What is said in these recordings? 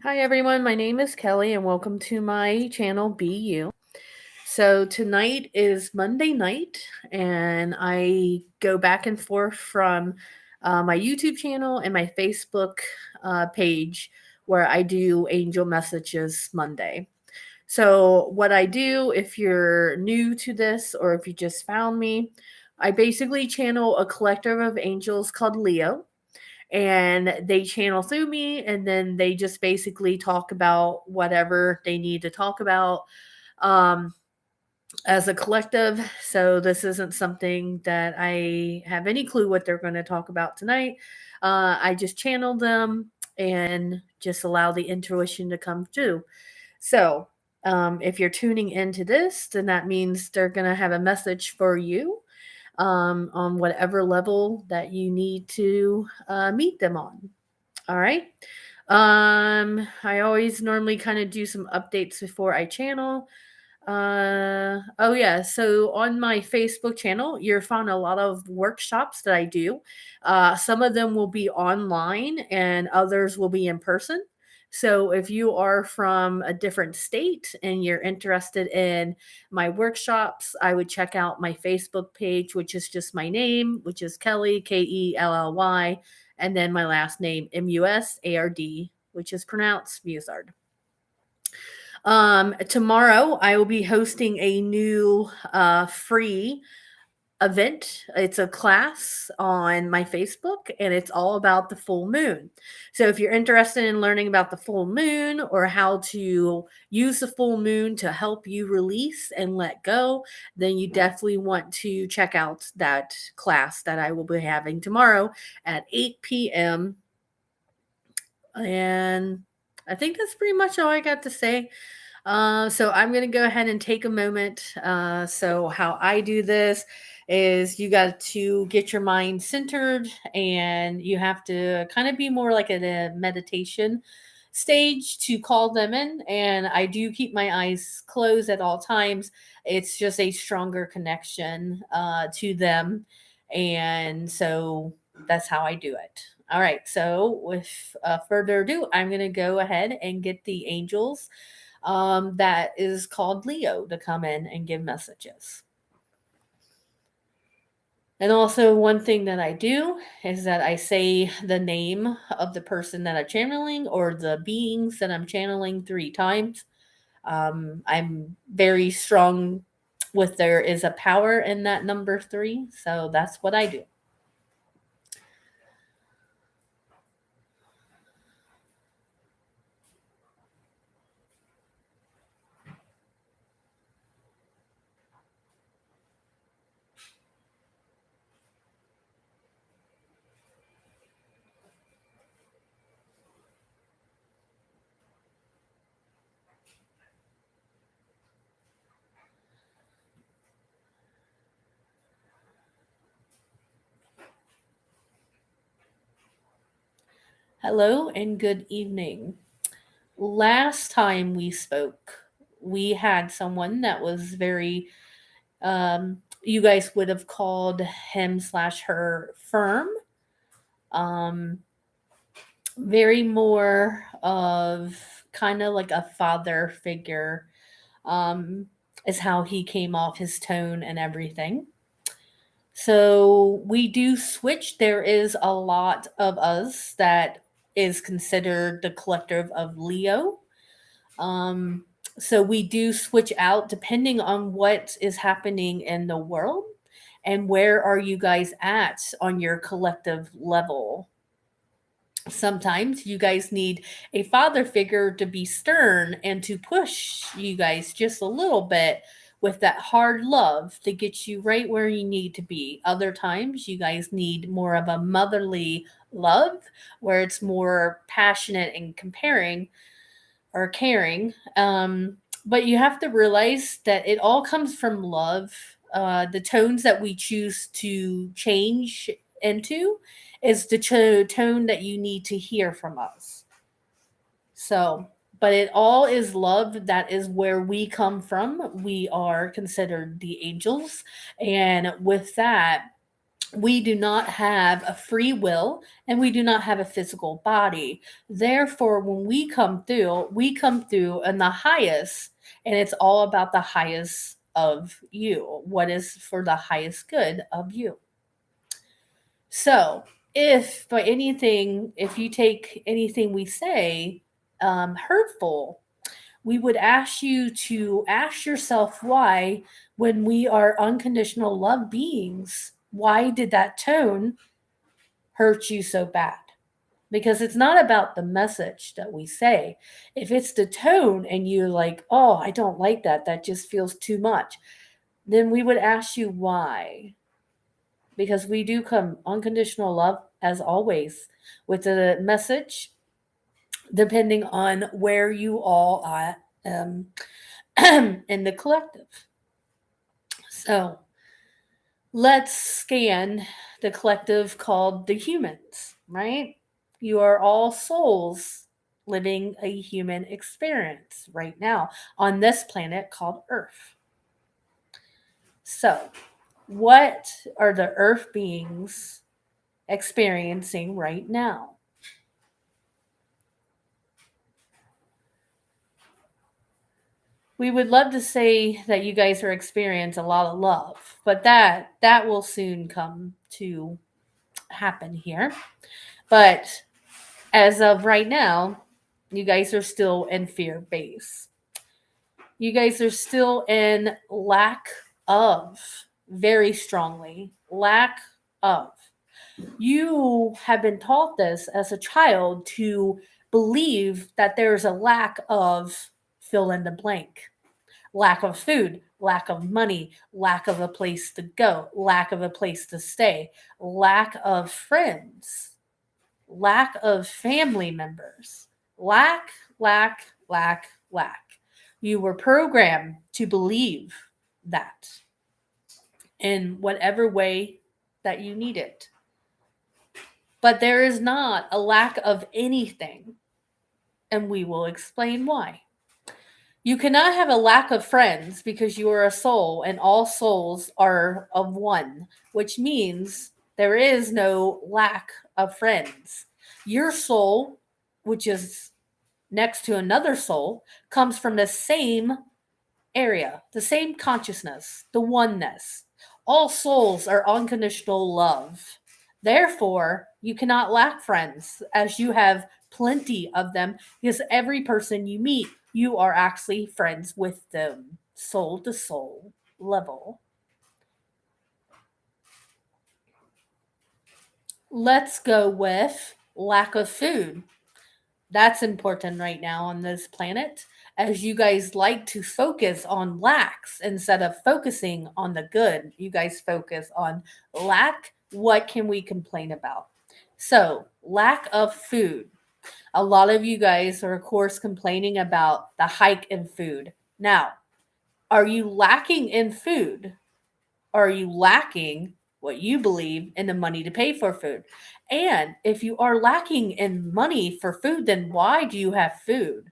Hi everyone, my name is Kelly and welcome to my channel Be You. So tonight is Monday night and I go back and forth from my YouTube channel and my Facebook page where I do angel messages Monday. So what I do, if you're new to this or if you just found me, I basically channel a collective of angels called Leo, and they channel through me, and then they just basically talk about whatever they need to talk about um, as a collective. So this isn't something that I have any clue what they're going to talk about tonight. I just channel them and just allow the intuition to come through. So if you're tuning into this, then that means they're going to have a message for you on whatever level that you need to meet them on. All right. I always normally kind of do some updates before I channel. Oh yeah, so on my Facebook channel, you'll find a lot of workshops that I do. Some of them will be online and others will be in person. So if you are from a different state and you're interested in my workshops, I would check out my Facebook page, which is just my name, which is Kelly, Kelly, and then my last name, Musard, which is pronounced Musard. Tomorrow I will be hosting a new free event. It's a class on my Facebook and it's all about the full moon. So if you're interested in learning about the full moon or how to use the full moon to help you release and let go, then you definitely want to check out that class that I will be having tomorrow at 8 p.m. And I think that's pretty much all I got to say. So I'm going to go ahead and take a moment. So how I do this is you got to get your mind centered and you have to kind of be more like at a meditation stage to call them in. And I do keep my eyes closed at all times. It's just a stronger connection to them. And so that's how I do it. All right. So with further ado, I'm going to go ahead and get the angels that is called Leo to come in and give messages. And also, one thing that I do is that I say the name of the person that I'm channeling or the beings that I'm channeling 3 times. I'm very strong with there is a power in that number 3. So that's what I do. Hello and good evening. Last time we spoke, we had someone that was very you guys would have called him slash her firm. Um, very more of kind of like a father figure, is how he came off, his tone and everything. So we do switch. There is a lot of us that is considered the collective of Leo. Um, so we do switch out depending on what is happening in the world and where are you guys at on your collective level. Sometimes you guys need a father figure to be stern and to push you guys just a little bit with that hard love to get you right where you need to be. Other times you guys need more of a motherly love where it's more passionate and comparing or caring. But you have to realize that it all comes from love. The tones that we choose to change into is the tone that you need to hear from us. So, but it all is love. That is where we come from. We are considered the angels. And with that, We do not have a free will and we do not have a physical body. Therefore, when we come through in the highest, and it's all about the highest of you. What is for the highest good of you? So, if by anything, if you take anything we say hurtful, we would ask you to ask yourself why, when we are unconditional love beings, why did that tone hurt you so bad? Because it's not about the message that we say. If it's the tone and you're like, oh, I don't like that, that just feels too much, then we would ask you why. Because we do come unconditional love as always with the message, depending on where you all are in the collective. So let's scan the collective called the humans, right? You are all souls living a human experience right now on this planet called Earth. So, what are the Earth beings experiencing right now? We would love to say that you guys are experiencing a lot of love, but that will soon come to happen here. But as of right now, you guys are still in fear base. You guys are still in lack of, very strongly, lack of. You have been taught this as a child to believe that there's a lack of fill in the blank. Lack of food, lack of money, lack of a place to go, lack of a place to stay, lack of friends, lack of family members, lack, lack, lack, lack. You were programmed to believe that in whatever way that you need it. But there is not a lack of anything, and we will explain why. You cannot have a lack of friends because you are a soul and all souls are of one, which means there is no lack of friends. Your soul, which is next to another soul, comes from the same area, the same consciousness, the oneness. All souls are unconditional love. Therefore, you cannot lack friends as you have plenty of them because every person you meet, you are actually friends with them, soul to soul level. Let's go with lack of food. That's important right now on this planet, as you guys like to focus on lacks instead of focusing on the good. You guys focus on lack. What can we complain about? So, lack of food. A lot of you guys are, of course, complaining about the hike in food. Now, are you lacking in food? Are you lacking what you believe in the money to pay for food? And if you are lacking in money for food, then why do you have food?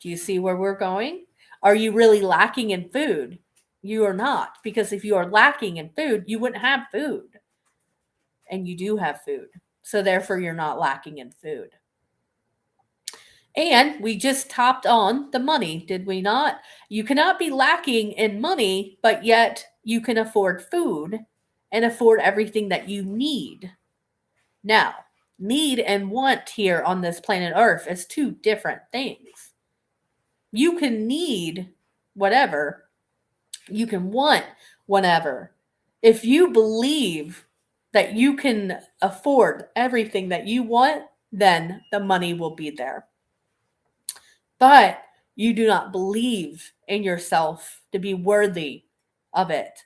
Do you see where we're going? Are you really lacking in food? You are not, because if you are lacking in food, you wouldn't have food. And you do have food. So therefore, you're not lacking in food. And we just topped on the money, did we not? You cannot be lacking in money, but yet you can afford food and afford everything that you need. Now, need and want here on this planet Earth is two different things. You can need whatever, you can want whatever. If you believe that you can afford everything that you want, then the money will be there. But you do not believe in yourself to be worthy of it.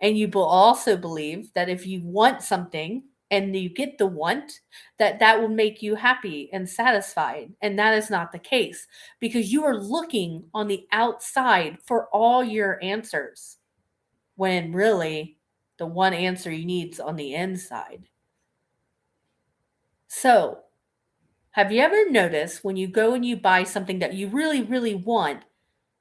And you will also believe that if you want something and you get the want, that that will make you happy and satisfied. And that is not the case because you are looking on the outside for all your answers when really the one answer you need is on the inside. So, have you ever noticed when you go and you buy something that you really, really want,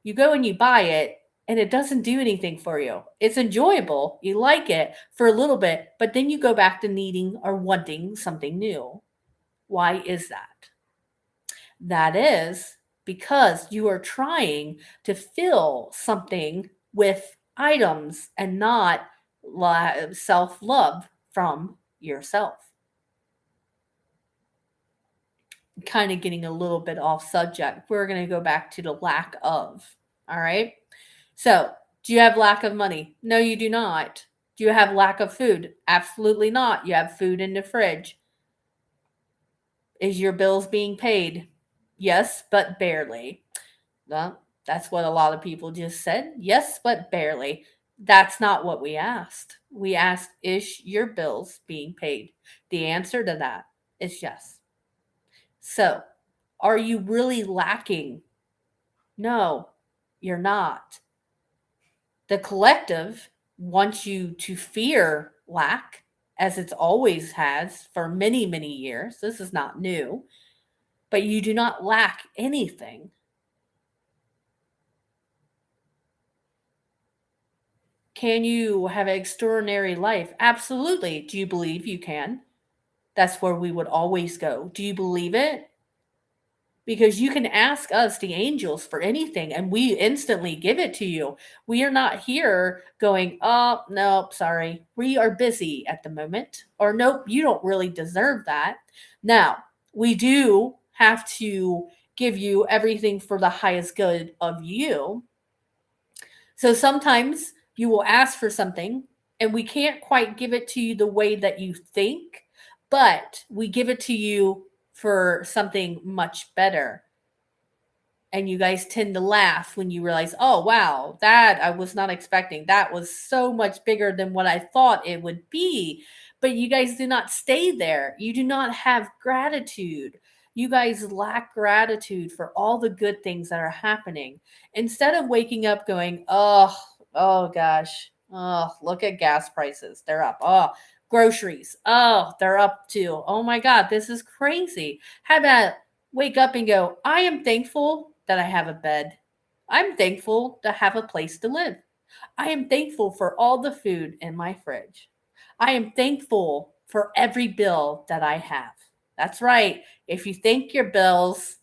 you go and you buy it, and it doesn't do anything for you. It's enjoyable. You like it for a little bit, but then you go back to needing or wanting something new. Why is that? That is because you are trying to fill something with items and not self love from yourself. Kind of getting a little bit off subject. We're going to go back to the lack of. All right. So, do you have lack of money? No, you do not. Do you have lack of food? Absolutely not. You have food in the fridge. Is your bills being paid? Yes, but barely. Well, that's what a lot of people just said. Yes, but barely. That's not what we asked. We asked, is your bills being paid? The answer to that is yes. So, are you really lacking? No, you're not. The collective wants you to fear lack, as it's always has for many, many years. This is not new, but you do not lack anything. Can you have an extraordinary life? Absolutely. Do you believe you can? That's where we would always go. Do you believe it? Because you can ask us, the angels, for anything, and we instantly give it to you. We are not here going, oh, nope, sorry. We are busy at the moment. Or, nope, you don't really deserve that. Now, we do have to give you everything for the highest good of you. So sometimes you will ask for something and we can't quite give it to you the way that you think, but we give it to you for something much better. And you guys tend to laugh when you realize, oh, wow, that I was not expecting. That was so much bigger than what I thought it would be. But you guys do not stay there. You do not have gratitude. You guys lack gratitude for all the good things that are happening. Instead of waking up going, oh gosh, oh, look at gas prices. They're up. Oh, groceries. Oh, they're up too. Oh my God, this is crazy. How about wake up and go, I am thankful that I have a bed. I'm thankful to have a place to live. I am thankful for all the food in my fridge. I am thankful for every bill that I have. That's right. If you thank your bills,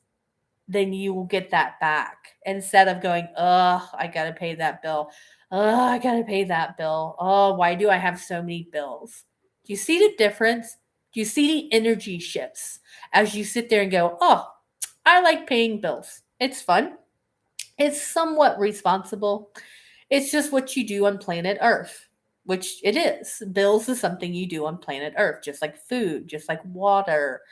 then you will get that back instead of going, oh, I got to pay that bill. Oh, I got to pay that bill. Oh, why do I have so many bills? Do you see the difference? Do you see the energy shifts as you sit there and go, oh, I like paying bills. It's fun. It's somewhat responsible. It's just what you do on planet Earth, which it is. Bills is something you do on planet Earth, just like food, just like water.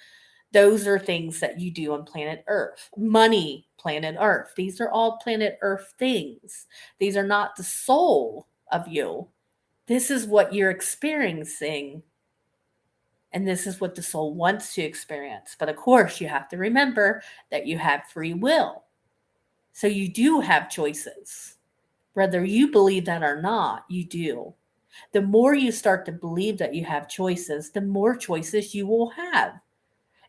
Those are things that you do on planet Earth. Money, planet Earth. These are all planet Earth things. These are not the soul of you. This is what you're experiencing. And this is what the soul wants to experience. But of course, you have to remember that you have free will. So you do have choices. Whether you believe that or not, you do. The more you start to believe that you have choices, the more choices you will have.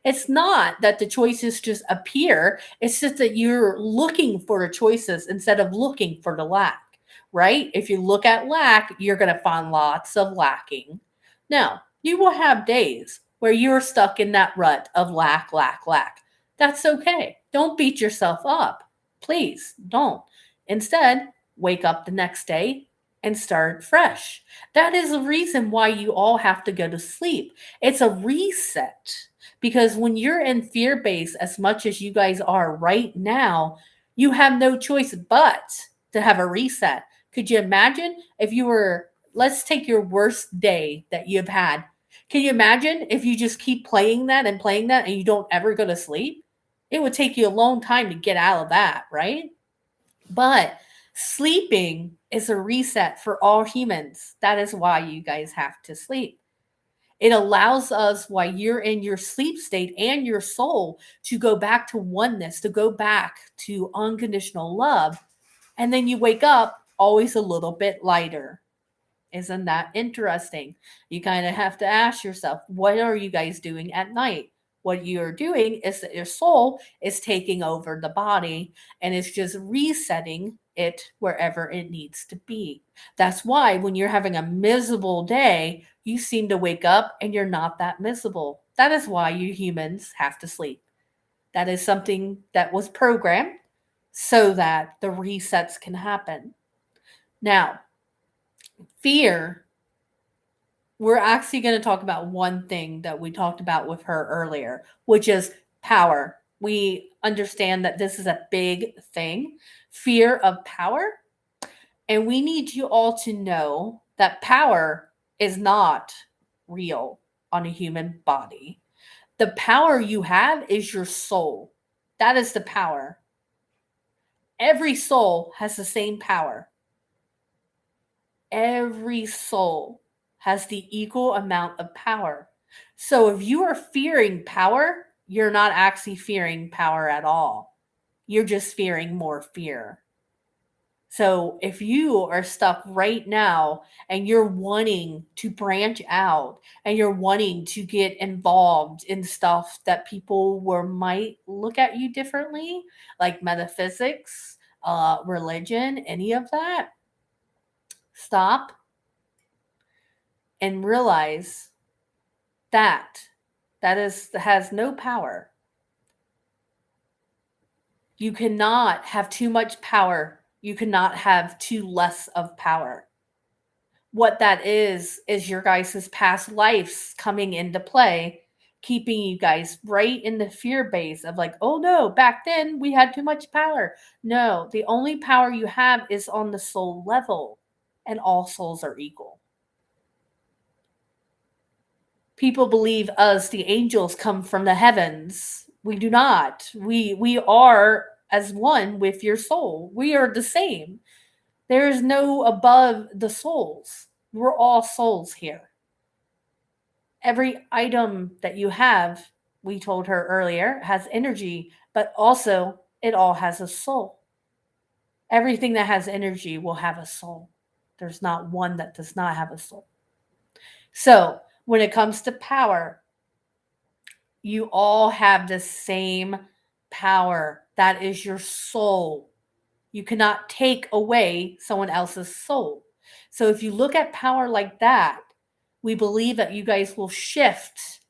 It's not that the choices just appear. It's just that you're looking for the choices instead of looking for the lack, right? If you look at lack, you're going to find lots of lacking. Now, you will have days where you're stuck in that rut of lack, lack, lack. That's okay. Don't beat yourself up. Please don't. Instead, wake up the next day and start fresh. That is the reason why you all have to go to sleep. It's a reset. Because when you're in fear base as much as you guys are right now, you have no choice but to have a reset. Could you imagine if you were, let's take your worst day that you've had. Can you imagine if you just keep playing that and you don't ever go to sleep? It would take you a long time to get out of that, right? But sleeping is a reset for all humans. That is why you guys have to sleep. It allows us, while you're in your sleep state and your soul, to go back to oneness, to go back to unconditional love. And then you wake up always a little bit lighter. Isn't that interesting? You kind of have to ask yourself, what are you guys doing at night? What you're doing is that your soul is taking over the body and it's just resetting it wherever it needs to be. That's why when you're having a miserable day, you seem to wake up and you're not that miserable. That is why you humans have to sleep. That is something that was programmed so that the resets can happen. Now, fear, we're actually going to talk about one thing that we talked about with her earlier, which is power. We understand that this is a big thing, fear of power. And we need you all to know that power is not real on a human body. The power you have is your soul. That is the power. Every soul has the same power. Every soul has the equal amount of power. So if you are fearing power, you're not actually fearing power at all. You're just fearing more fear. So if you are stuck right now and you're wanting to branch out and you're wanting to get involved in stuff that people might look at you differently, like metaphysics, religion, any of that, stop and realize that has no power. You cannot have too much power. You cannot have too less of power. What that is your guys' past lives coming into play, keeping you guys right in the fear base of like, oh no, back then we had too much power. No, the only power you have is on the soul level, and all souls are equal. People believe us, the angels, come from the heavens. We do not. We are as one with your soul. We are the same. There is no above the souls. We're all souls here. Every item that you have, we told her earlier, has energy, but also it all has a soul. Everything that has energy will have a soul. There's not one that does not have a soul. So when it comes to power, you all have the same power. That is your soul. You cannot take away someone else's soul. So if you look at power like that, we believe that you guys will shift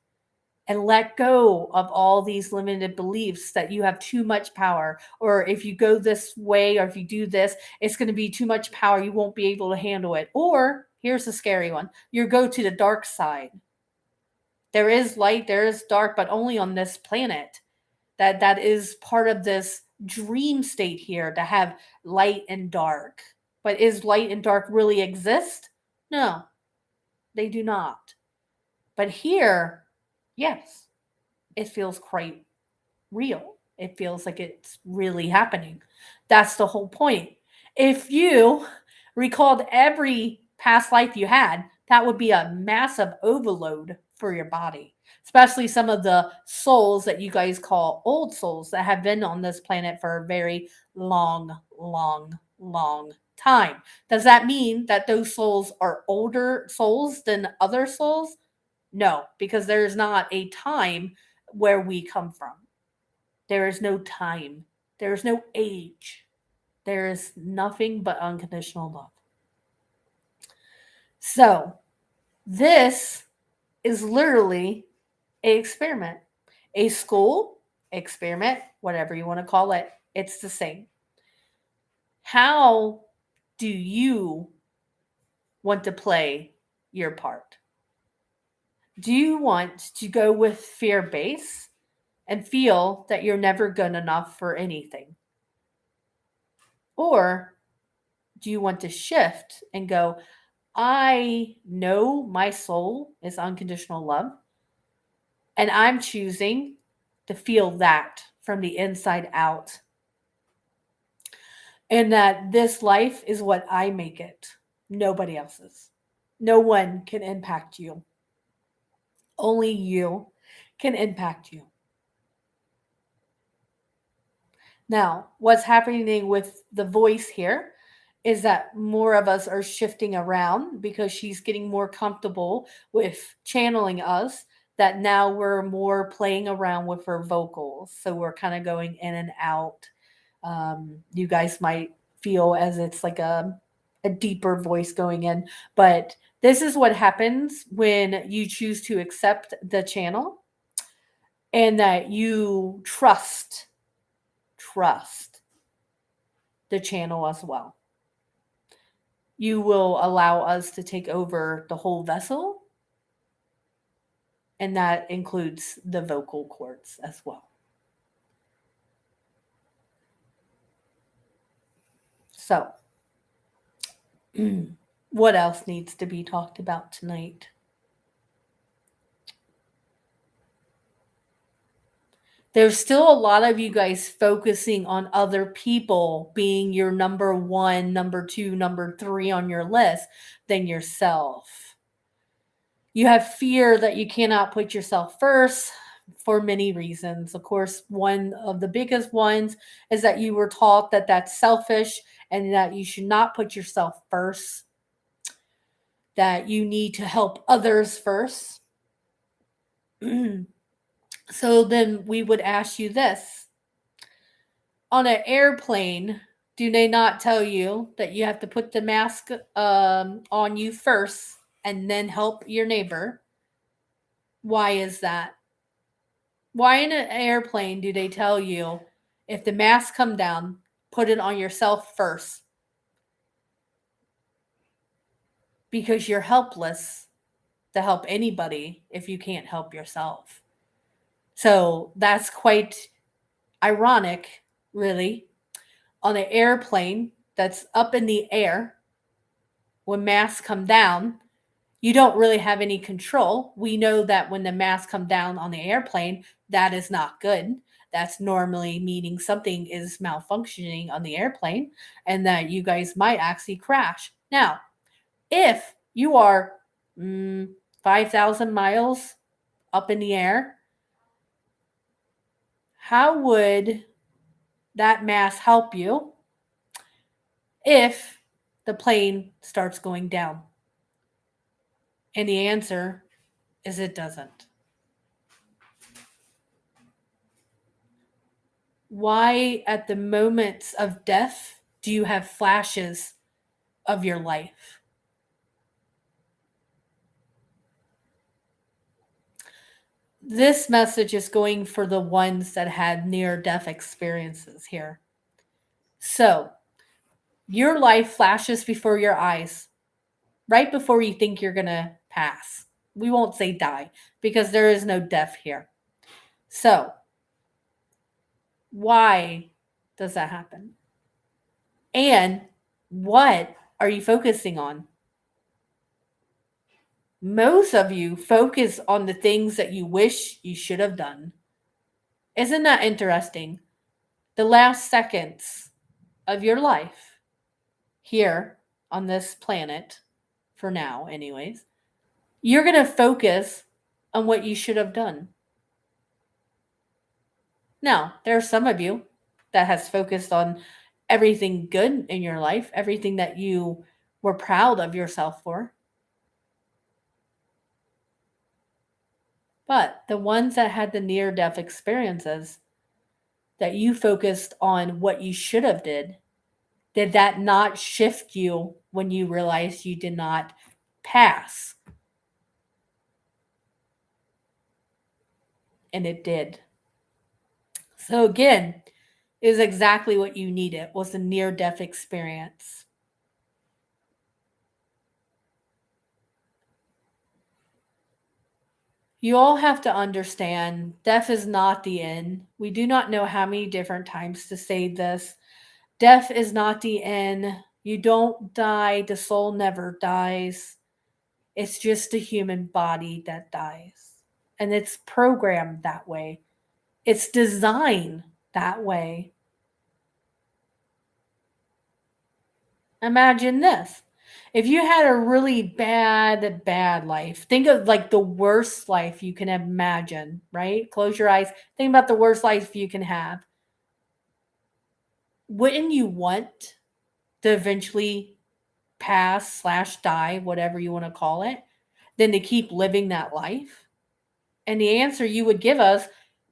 and let go of all these limited beliefs that you have too much power, or if you go this way, or if you do this, it's going to be too much power. You won't be able to handle it. Or here's the scary one. You go to the dark side. There is light, there is dark, but only on this planet. That is part of this dream state here to have light and dark. But is light and dark really exist? No, they do not. But here, yes, it feels quite real. It feels like it's really happening. That's the whole point. If you recalled every past life you had, that would be a massive overload for your body, especially some of the souls that you guys call old souls that have been on this planet for a very long, long, long time. Does that mean that those souls are older souls than other souls? No, because there's not a time where we come from. There is no time. There is no age. There is nothing but unconditional love. So, this is literally an experiment. A school experiment, whatever you want to call it, it's the same. How do you want to play your part? Do you want to go with fear base and feel that you're never good enough for anything? Or do you want to shift and go, I know my soul is unconditional love, and I'm choosing to feel that from the inside out. And that this life is what I make it, nobody else's. No one can impact you. Only you can impact you. Now, what's happening with the voice here is that more of us are shifting around because she's getting more comfortable with channeling us, that now we're more playing around with her vocals. So we're kind of going in and out. You guys might feel as it's like a deeper voice going in. But this is what happens when you choose to accept the channel and that you trust the channel as well. You will allow us to take over the whole vessel, and that includes the vocal cords as well. So, what else needs to be talked about tonight? There's still a lot of you guys focusing on other people being your number one, number two, number three on your list than yourself. You have fear that you cannot put yourself first for many reasons. Of course, one of the biggest ones is that you were taught that that's selfish and that you should not put yourself first, that you need to help others first. So then we would ask you this. On an airplane, do they not tell you that you have to put the mask on you first and then help your neighbor? Why is that? Why in an airplane do they tell you if the mask come down, put it on yourself first? Because you're helpless to help anybody if you can't help yourself. So that's quite ironic, really. On an airplane that's up in the air, when masks come down, you don't really have any control. We know that when the masks come down on the airplane, that is not good. That's normally meaning something is malfunctioning on the airplane and that you guys might actually crash. Now, if you are 5,000 miles up in the air, how would that mask help you if the plane starts going down? And the answer is it doesn't. Why, at the moments of death, do you have flashes of your life? This message is going for the ones that had near-death experiences here. So, your life flashes before your eyes right before you think you're going to pass. We won't say die because there is no death here. So, why does that happen? And what are you focusing on? Most of you focus on the things that you wish you should have done. Isn't that interesting? The last seconds of your life here on this planet, for now anyways, you're going to focus on what you should have done. Now, there are some of you that has focused on everything good in your life, everything that you were proud of yourself for. But the ones that had the near-death experiences, that you focused on what you should have did that not shift you when you realized you did not pass? And it did. So again, is exactly what you needed, was a near-death experience. You all have to understand, death is not the end. We do not know how many different times to say this. Death is not the end. You don't die. The soul never dies. It's just a human body that dies. And it's programmed that way. It's designed that way. Imagine this. If you had a really bad life, think of like the worst life you can imagine, right? Close your eyes. Think about the worst life you can have. Wouldn't you want to eventually pass/die, whatever you want to call it, than to keep living that life? And the answer you would give us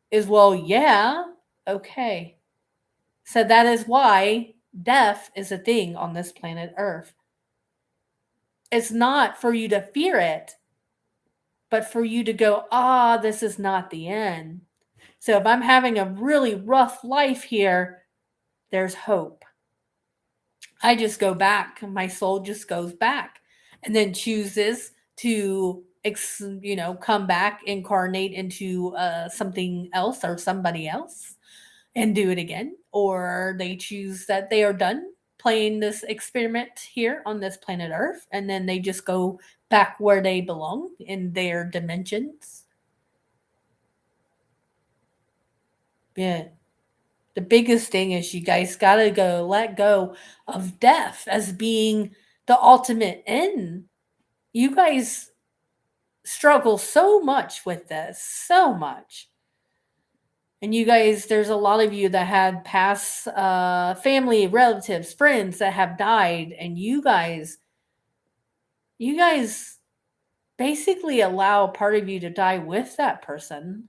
is, well, yeah, okay. So that is why Death is a thing on this planet Earth. It's not for you to fear it, but for you to go, this is not the end. So if I'm having a really rough life here, there's hope. I just go back. My soul just goes back and then chooses to, come back, incarnate into something else or somebody else and do it again. Or they choose that they are done playing this experiment here on this planet Earth and then they just go back where they belong in their dimensions. Yeah. The biggest thing is you guys gotta let go of death as being the ultimate end. You guys struggle so much with this, so much. And you guys, there's a lot of you that had past family, relatives, friends that have died, and you guys basically allow part of you to die with that person.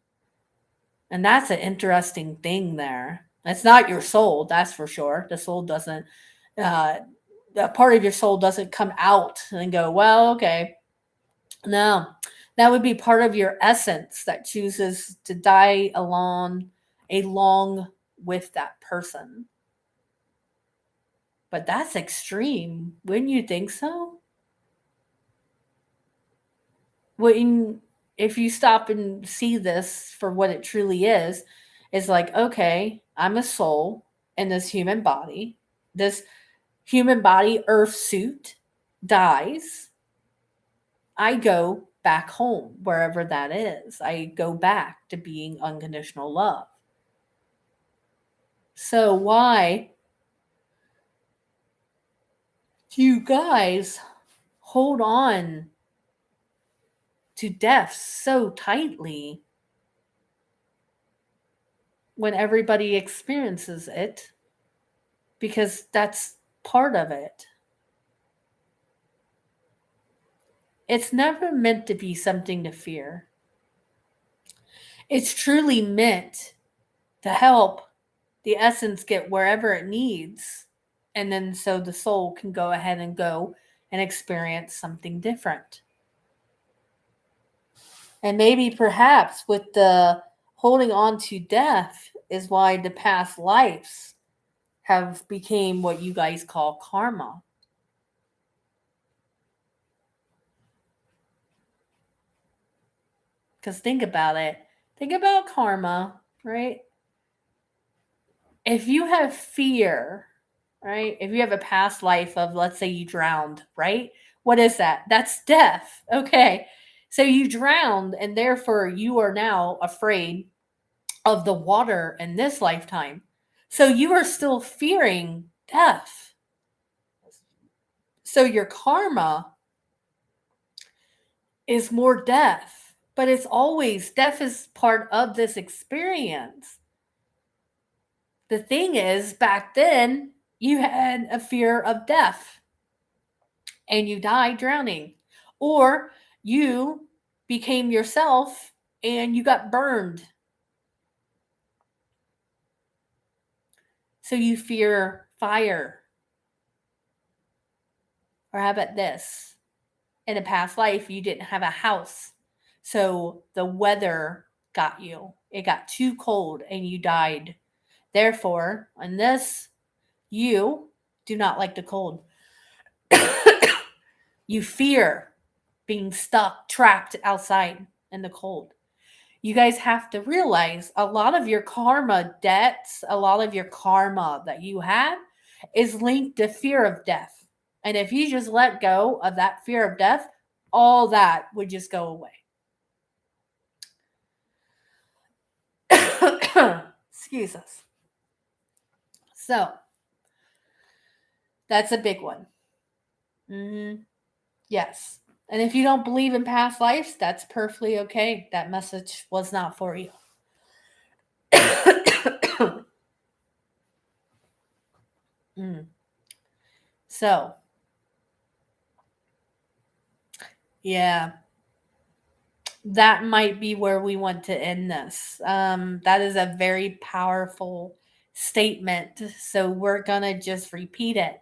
And that's an interesting thing there. It's not your soul, that's for sure. The soul doesn't, a part of your soul doesn't come out and go, well, okay. No, that would be part of your essence that chooses to die along with that person. But that's extreme. Wouldn't you think so? Wouldn't, if you stop and see this for what it truly is like, okay, I'm a soul in this human body. This human body, earth suit, dies. I go back home, wherever that is. I go back to being unconditional love. So, why do you guys hold on to death so tightly when everybody experiences it? Because that's part of it. It's never meant to be something to fear. It's truly meant to help the essence get wherever it needs. And then so the soul can go ahead and go and experience something different. And maybe perhaps with the holding on to death is why the past lives have became what you guys call karma. Because think about it. Think about karma, right? If you have fear, right? If you have a past life of, let's say you drowned, right? What is that? That's death. Okay. So you drowned, and therefore you are now afraid of the water in this lifetime. So you are still fearing death. So your karma is more death, but it's always death is part of this experience. The thing is, back then, you had a fear of death and you died drowning, or you became yourself and you got burned. So you fear fire. Or how about this? In a past life, you didn't have a house. So the weather got you. It got too cold and you died. Therefore, on this, you do not like the cold. You fear being stuck, trapped outside in the cold. You guys have to realize a lot of your karma debts, a lot of your karma that you have is linked to fear of death. And if you just let go of that fear of death, all that would just go away. Excuse us. So, that's a big one. Mm-hmm. Yes. And if you don't believe in past lives, that's perfectly okay. That message was not for you. So, yeah, that might be where we want to end this. That is a very powerful statement. So we're going to just repeat it.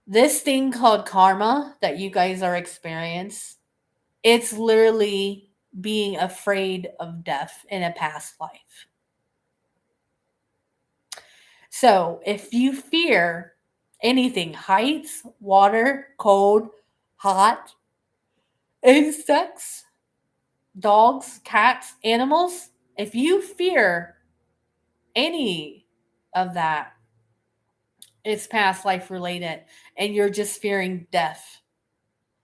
This thing called karma that you guys are experiencing, it's literally being afraid of death in a past life. So if you fear anything, heights, water, cold, hot, insects, dogs, cats, animals, if you fear any of that, it's past life related and you're just fearing death.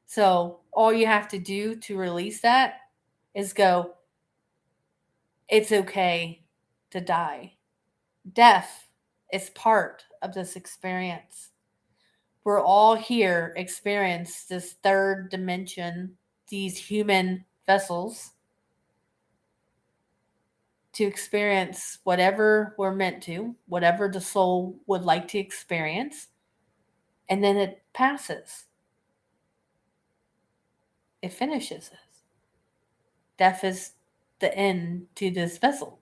So all you have to do to release that is go, it's okay to die. Death is part of this experience. We're all here experience this third dimension, these human vessels, to experience whatever we're meant to, whatever the soul would like to experience, and then it passes. It finishes us. Death is the end to this vessel.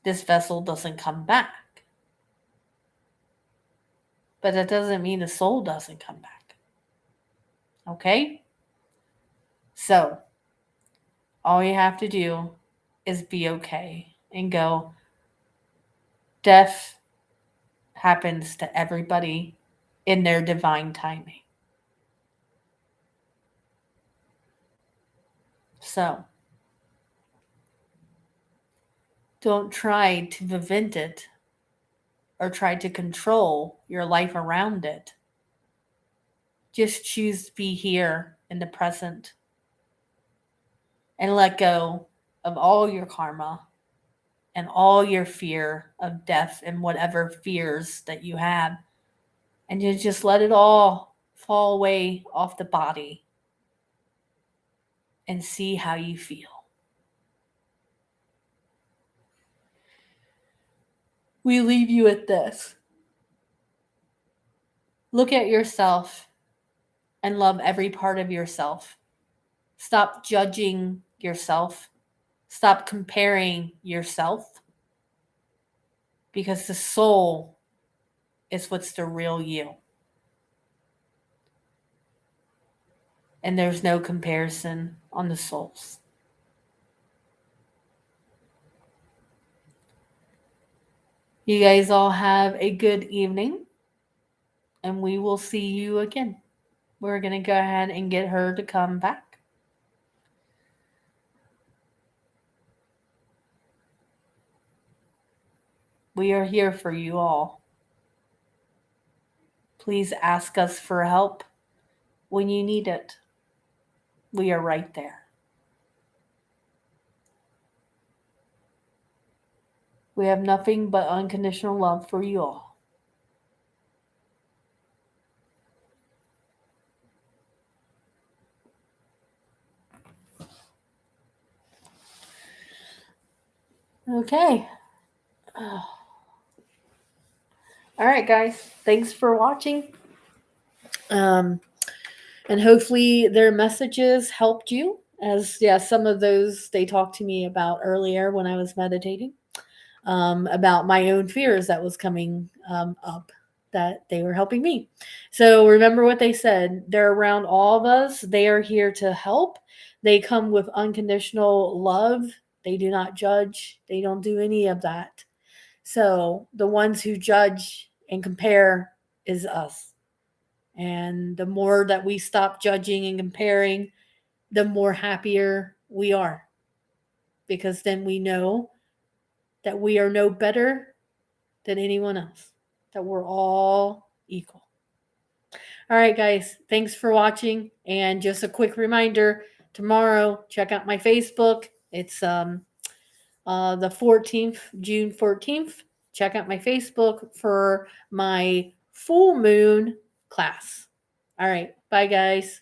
This vessel doesn't come back. But that doesn't mean the soul doesn't come back. Okay? So, all you have to do is be okay and go, death happens to everybody in their divine timing. So, don't try to prevent it or try to control your life around it. Just choose to be here in the present and let go of all your karma and all your fear of death and whatever fears that you have. And you just let it all fall away off the body and see how you feel. We leave you with this. Look at yourself and love every part of yourself. Stop judging yourself. Stop comparing yourself. Because the soul is what's the real you. And there's no comparison on the souls. You guys all have a good evening. And we will see you again. We're going to go ahead and get her to come back. We are here for you all. Please ask us for help when you need it. We are right there. We have nothing but unconditional love for you all. Okay. All right, guys. Thanks for watching. And hopefully their messages helped you. As some of those they talked to me about earlier when I was meditating, about my own fears that was coming up, that they were helping me. So remember what they said. They're around all of us. They are here to help. They come with unconditional love. They do not judge. They don't do any of that. So the ones who judge and compare is us. And the more that we stop judging and comparing, the more happier we are. Because then we know that we are no better than anyone else. That we're all equal. All right, guys. Thanks for watching. And just a quick reminder, tomorrow, check out my Facebook. It's the 14th, June 14th. Check out my Facebook for my full moon class. All right. Bye, guys.